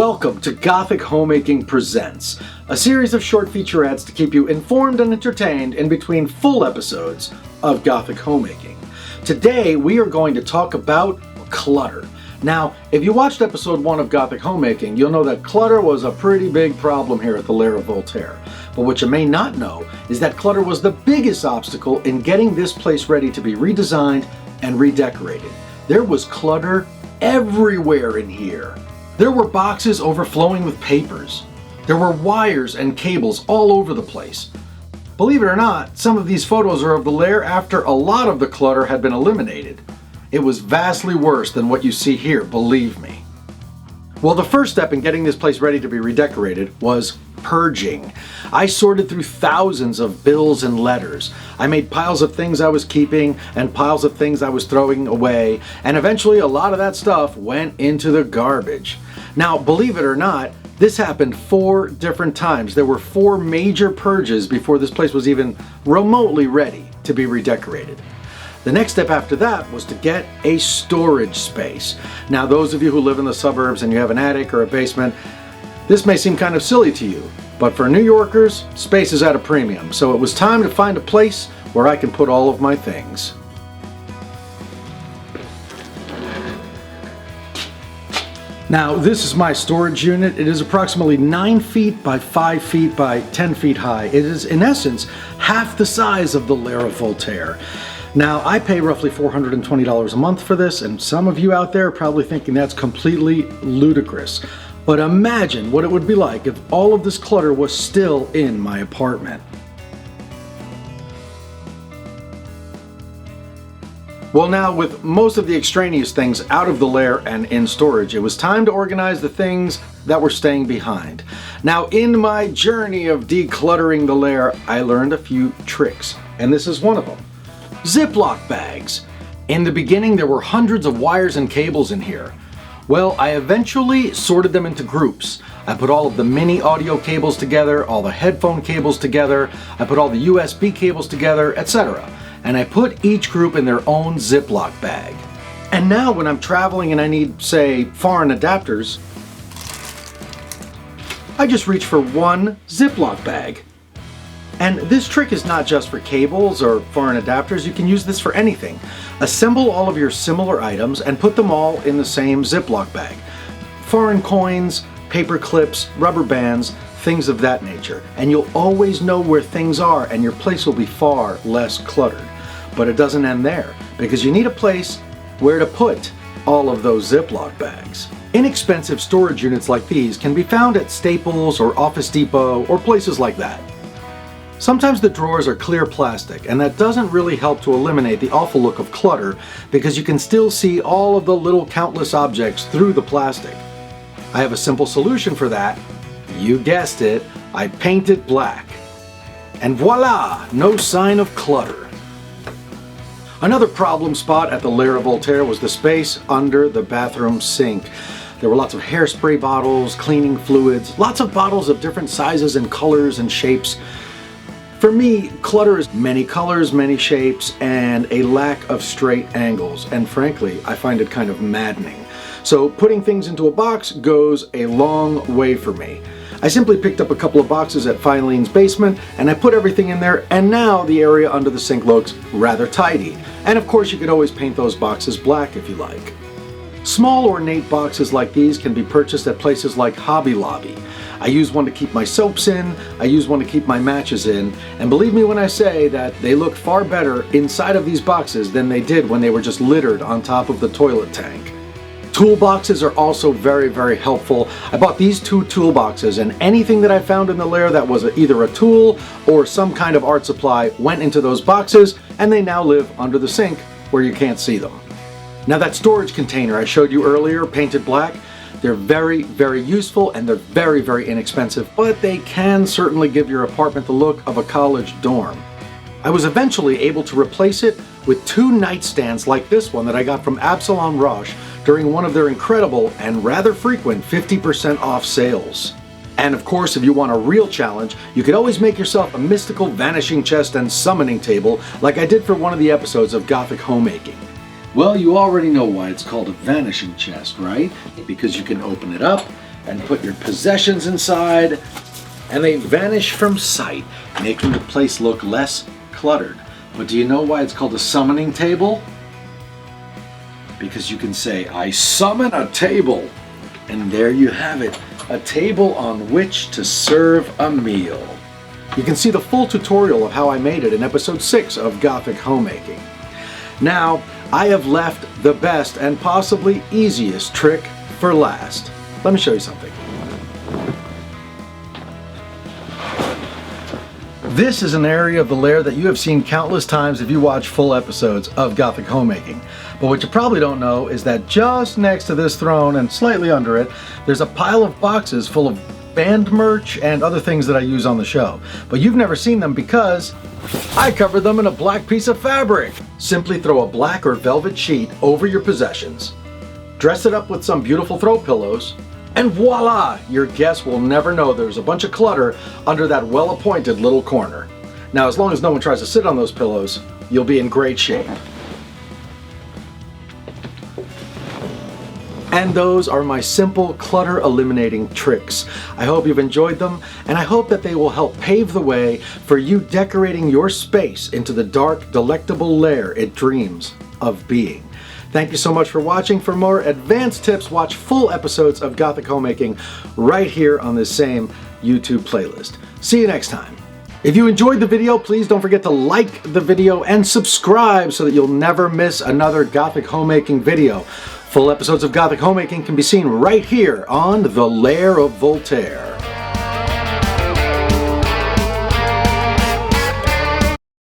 Welcome to Gothic Homemaking Presents, a series of short featurettes to keep you informed and entertained in between full episodes of Gothic Homemaking. Today we are going to talk about clutter. Now, if you watched episode 1 of Gothic Homemaking, you'll know that clutter was a pretty big problem here at the Lair of Voltaire. But what you may not know is that clutter was the biggest obstacle in getting this place ready to be redesigned and redecorated. There was clutter everywhere in here. There were boxes overflowing with papers. There were wires and cables all over the place. Believe it or not, some of these photos are of the lair after a lot of the clutter had been eliminated. It was vastly worse than what you see here, believe me. Well, the first step in getting this place ready to be redecorated was purging. I sorted through thousands of bills and letters. I made piles of things I was keeping and piles of things I was throwing away, and eventually a lot of that stuff went into the garbage. Now, believe it or not, this happened 4 different times. There were 4 major purges before this place was even remotely ready to be redecorated. The next step after that was to get a storage space. Now, those of you who live in the suburbs and you have an attic or a basement, this may seem kind of silly to you, but for New Yorkers, space is at a premium, so it was time to find a place where I can put all of my things. Now, this is my storage unit. It is approximately 9 feet by 5 feet by 10 feet high. It is, in essence, half the size of the Lair of Voltaire. Now, I pay roughly $420 a month for this, and some of you out there are probably thinking that's completely ludicrous. But imagine what it would be like if all of this clutter was still in my apartment. Well, now with most of the extraneous things out of the lair and in storage, it was time to organize the things that were staying behind. Now, in my journey of decluttering the lair, I learned a few tricks, and this is one of them. Ziploc bags. In the beginning, there were hundreds of wires and cables in here. Well, I eventually sorted them into groups. I put all of the mini audio cables together, all the headphone cables together, I put all the USB cables together, etc. And I put each group in their own Ziploc bag. And now when I'm traveling and I need, say, foreign adapters, I just reach for one Ziploc bag. And this trick is not just for cables or foreign adapters, you can use this for anything. Assemble all of your similar items and put them all in the same Ziploc bag. Foreign coins, paper clips, rubber bands, things of that nature. And you'll always know where things are and your place will be far less cluttered. But it doesn't end there, because you need a place where to put all of those Ziploc bags. Inexpensive storage units like these can be found at Staples or Office Depot or places like that. Sometimes the drawers are clear plastic, and that doesn't really help to eliminate the awful look of clutter because you can still see all of the little countless objects through the plastic. I have a simple solution for that. You guessed it, I paint it black. And voila, no sign of clutter. Another problem spot at the Lair of Voltaire was the space under the bathroom sink. There were lots of hairspray bottles, cleaning fluids, lots of bottles of different sizes and colors and shapes. For me, clutter is many colors, many shapes, and a lack of straight angles, and frankly, I find it kind of maddening. So putting things into a box goes a long way for me. I simply picked up a couple of boxes at Filene's basement, and I put everything in there, and now the area under the sink looks rather tidy. And of course, you could always paint those boxes black if you like. Small ornate boxes like these can be purchased at places like Hobby Lobby. I use one to keep my soaps in, I use one to keep my matches in, and believe me when I say that they look far better inside of these boxes than they did when they were just littered on top of the toilet tank. Toolboxes are also very, very helpful. I bought these 2 toolboxes, and anything that I found in the lair that was either a tool or some kind of art supply went into those boxes, and they now live under the sink where you can't see them. Now, that storage container I showed you earlier, painted black, they're very, very useful and they're very, very inexpensive, but they can certainly give your apartment the look of a college dorm. I was eventually able to replace it with 2 nightstands like this one that I got from Absalon Roche during one of their incredible and rather frequent 50% off sales. And of course, if you want a real challenge, you could always make yourself a mystical vanishing chest and summoning table like I did for one of the episodes of Gothic Homemaking. Well, you already know why it's called a vanishing chest, right? Because you can open it up, and put your possessions inside, and they vanish from sight, making the place look less cluttered. But do you know why it's called a summoning table? Because you can say, I summon a table. And there you have it, a table on which to serve a meal. You can see the full tutorial of how I made it in episode 6 of Gothic Homemaking. Now, I have left the best and possibly easiest trick for last. Let me show you something. This is an area of the lair that you have seen countless times if you watch full episodes of Gothic Homemaking. But what you probably don't know is that just next to this throne and slightly under it, there's a pile of boxes full of band merch and other things that I use on the show. But you've never seen them because I covered them in a black piece of fabric. Simply throw a black or velvet sheet over your possessions, dress it up with some beautiful throw pillows, and voila! Your guests will never know there's a bunch of clutter under that well-appointed little corner. Now, as long as no one tries to sit on those pillows, you'll be in great shape. And those are my simple clutter eliminating tricks. I hope you've enjoyed them, and I hope that they will help pave the way for you decorating your space into the dark, delectable lair it dreams of being. Thank you so much for watching. For more advanced tips, watch full episodes of Gothic Homemaking right here on this same YouTube playlist. See you next time. If you enjoyed the video, please don't forget to like the video and subscribe so that you'll never miss another Gothic Homemaking video. Full episodes of Gothic Homemaking can be seen right here on The Lair of Voltaire.